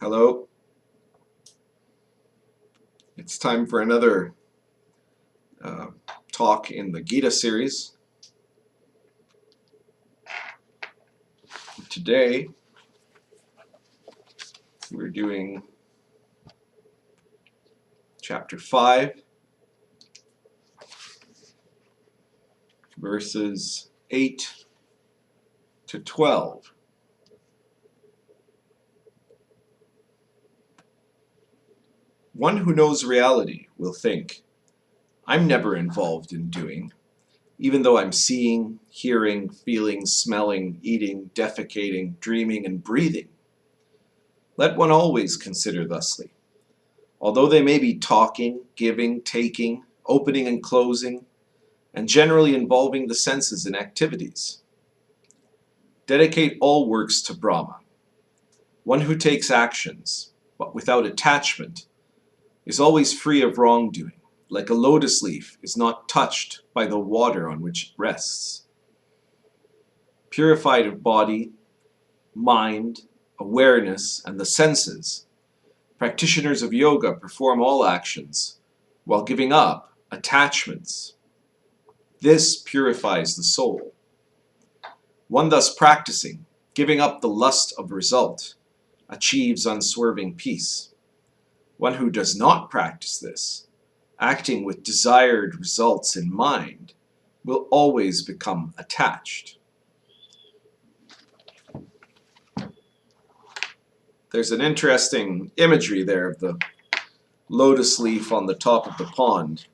Hello. It's time for another talk in the Gita series. Today we're doing chapter 5, verses 8 to 12. One who knows reality will think, I'm never involved in doing, even though I'm seeing, hearing, feeling, smelling, eating, defecating, dreaming, and breathing. Let one always consider thusly. Although they may be talking, giving, taking, opening and closing, and generally involving the senses in activities. Dedicate all works to Brahma. One who takes actions, but without attachment, is always free of wrongdoing, like a lotus leaf is not touched by the water on which it rests. Purified of body, mind, awareness, and the senses, practitioners of yoga perform all actions while giving up attachments. This purifies the soul. One thus practicing, giving up the lust of result, achieves unswerving peace. One who does not practice this, acting with desired results in mind, will always become attached. There's an interesting imagery there of the lotus leaf on the top of the pond.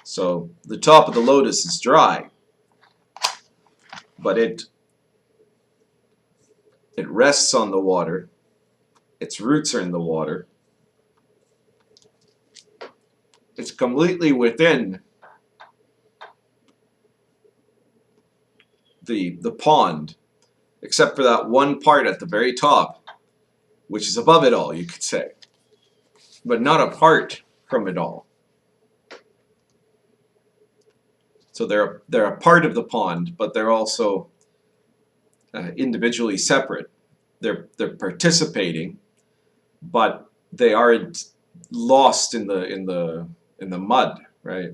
So the top of the lotus is dry, but it rests on the water. Its roots are in the water. It's completely within the pond, except for that one part at the very top, which is above it all, you could say, but not apart from it all. So they're a part of the pond, but they're also individually separate. They're participating, but they aren't lost in the mud, right?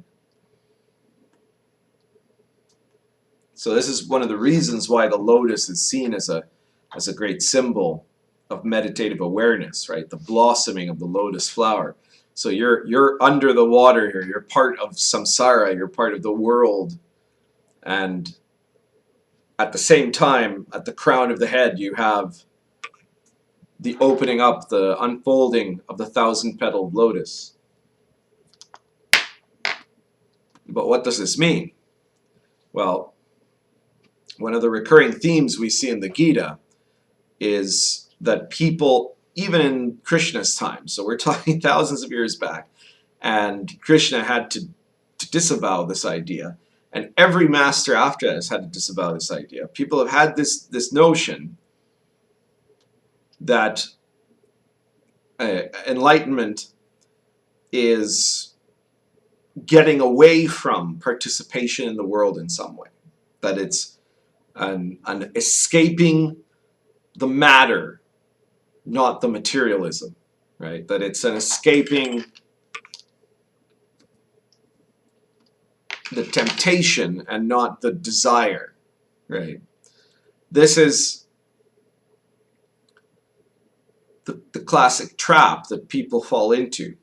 So this is one of the reasons why the lotus is seen as a great symbol of meditative awareness, right? The blossoming of the lotus flower. So you're under the water here. You're part of samsara. You're part of the world, and at the same time, at the crown of the head, you have the opening up, the unfolding of the thousand-petaled lotus. But what does this mean? Well, one of the recurring themes we see in the Gita is that people, even in Krishna's time, so we're talking thousands of years back, and Krishna had to disavow this idea, and every master after us had to disavow this idea. People have had this notion that enlightenment is getting away from participation in the world in some way, that it's an escaping the matter, not the materialism, right? That it's an escaping the temptation and not the desire, right? This is the classic trap that people fall into.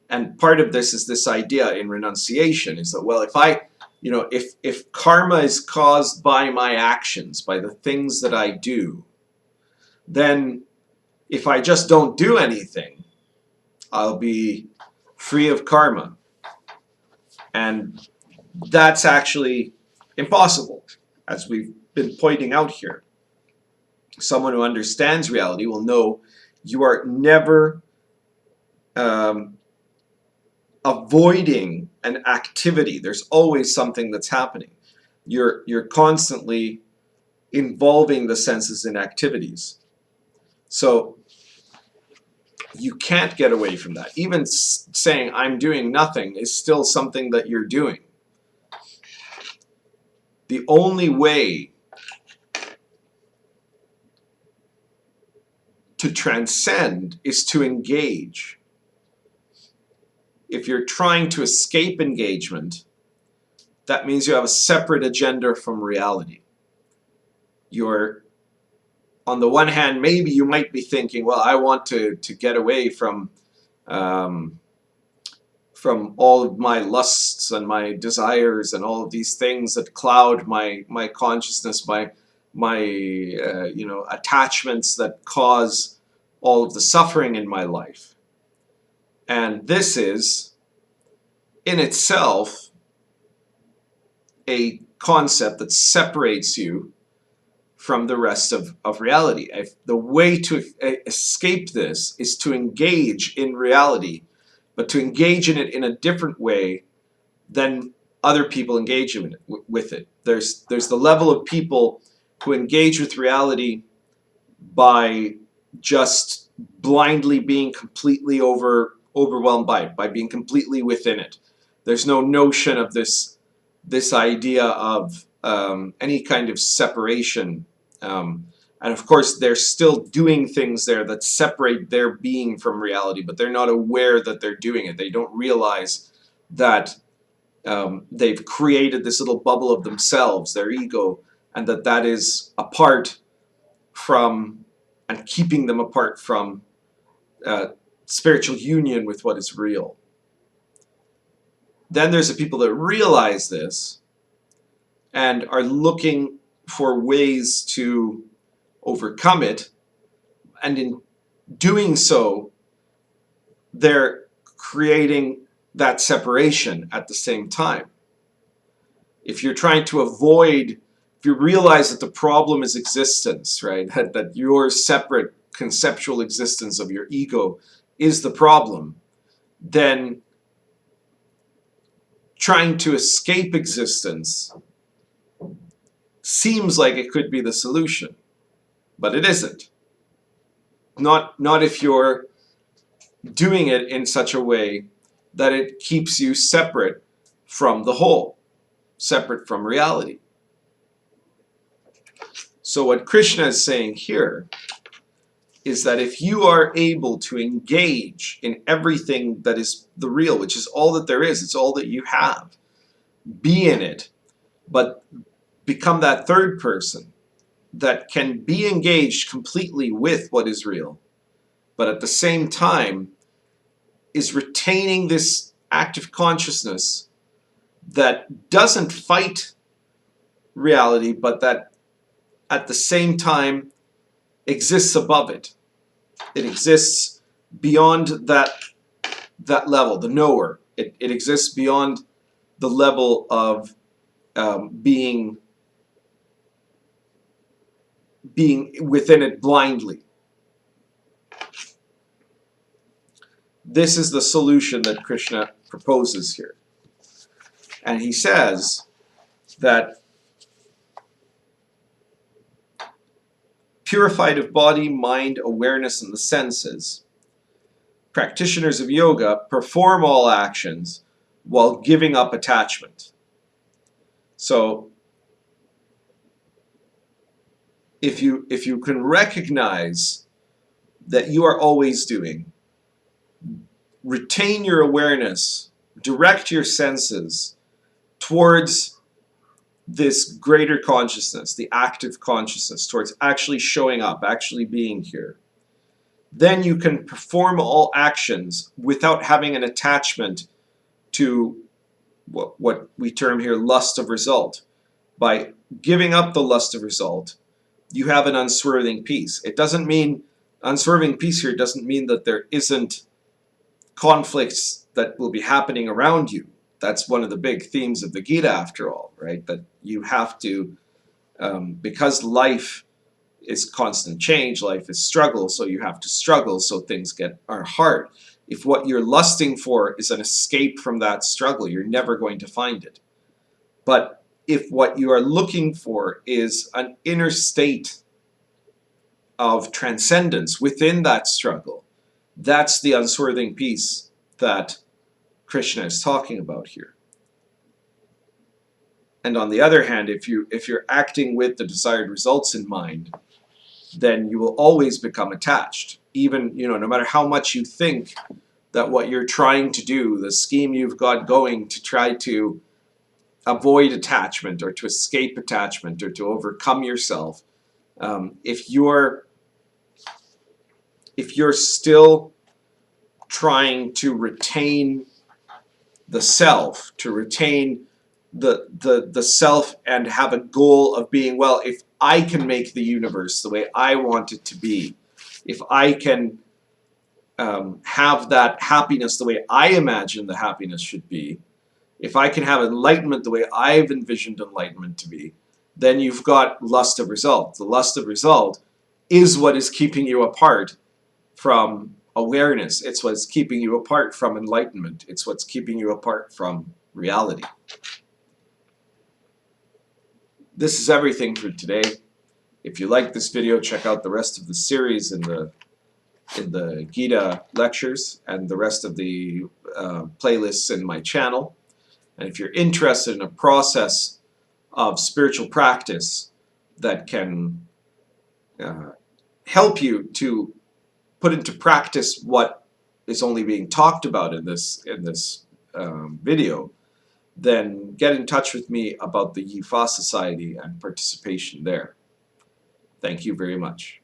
And part of this is this idea in renunciation is that, well, if karma is caused by my actions, by the things that I do, then if I just don't do anything, I'll be free of karma. And that's actually impossible, as we've been pointing out here. Someone who understands reality will know you are never avoiding an activity. There's always something that's happening. You're constantly involving the senses in activities. So you can't get away from that. Even saying I'm doing nothing is still something that you're doing. The only way to transcend is to engage. If you're trying to escape engagement, that means you have a separate agenda from reality. You're, on the one hand, maybe you might be thinking, well, I want to get away from all of my lusts and my desires and all of these things that cloud my consciousness, my attachments that cause all of the suffering in my life. And this is, in itself, a concept that separates you from the rest of reality. The way to escape this is to engage in reality, but to engage in it in a different way than other people engage in it, with it. There's the level of people who engage with reality by just blindly being completely overwhelmed by being completely within it. There's no notion of this idea of any kind of separation. And of course, they're still doing things there that separate their being from reality, but they're not aware that they're doing it. They don't realize that they've created this little bubble of themselves, their ego, and that is apart from and keeping them apart from spiritual union with what is real. Then there's the people that realize this and are looking for ways to overcome it, and in doing so, they're creating that separation at the same time. If you're trying to avoid, if you realize that the problem is existence, right, that your separate conceptual existence of your ego is the problem, then trying to escape existence seems like it could be the solution, but it isn't. Not if you're doing it in such a way that it keeps you separate from the whole, separate from reality. So what Krishna is saying here is that if you are able to engage in everything that is the real, which is all that there is, it's all that you have, be in it, but become that third person that can be engaged completely with what is real, but at the same time is retaining this active consciousness that doesn't fight reality, but that at the same time exists above it. It exists beyond that level, the knower. It exists beyond the level of being within it blindly. This is the solution that Krishna proposes here. And he says that purified of body, mind, awareness, and the senses, practitioners of yoga perform all actions while giving up attachment. So if you can recognize that you are always doing, retain your awareness, direct your senses towards this greater consciousness, the active consciousness, towards actually showing up, actually being here, then you can perform all actions without having an attachment to what we term here lust of result. By giving up the lust of result, you have an unswerving peace. It doesn't mean, unswerving peace here doesn't mean that there isn't conflicts that will be happening around you. That's one of the big themes of the Gita, after all, right? That you have to, because life is constant change, life is struggle, so you have to struggle, so things are hard. If what you're lusting for is an escape from that struggle, you're never going to find it. But if what you are looking for is an inner state of transcendence within that struggle, that's the unswerving peace that Krishna is talking about here. And on the other hand, if you're acting with the desired results in mind, then you will always become attached. Even, no matter how much you think that what you're trying to do, the scheme you've got going to try to avoid attachment or to escape attachment or to overcome yourself, if you're still trying to retain the self, to retain the self and have a goal of being, well, if I can make the universe the way I want it to be, if I can have that happiness the way I imagine the happiness should be, if I can have enlightenment the way I've envisioned enlightenment to be, then you've got lust of result. The lust of result is what is keeping you apart from awareness. It's what's keeping you apart from enlightenment. It's what's keeping you apart from reality. This is everything for today. If you like this video, check out the rest of the series in the Gita lectures and the rest of the playlists in my channel. And if you're interested in a process of spiritual practice that can help you to put into practice what is only being talked about in this video, then get in touch with me about the Yifa Society and participation there. Thank you very much.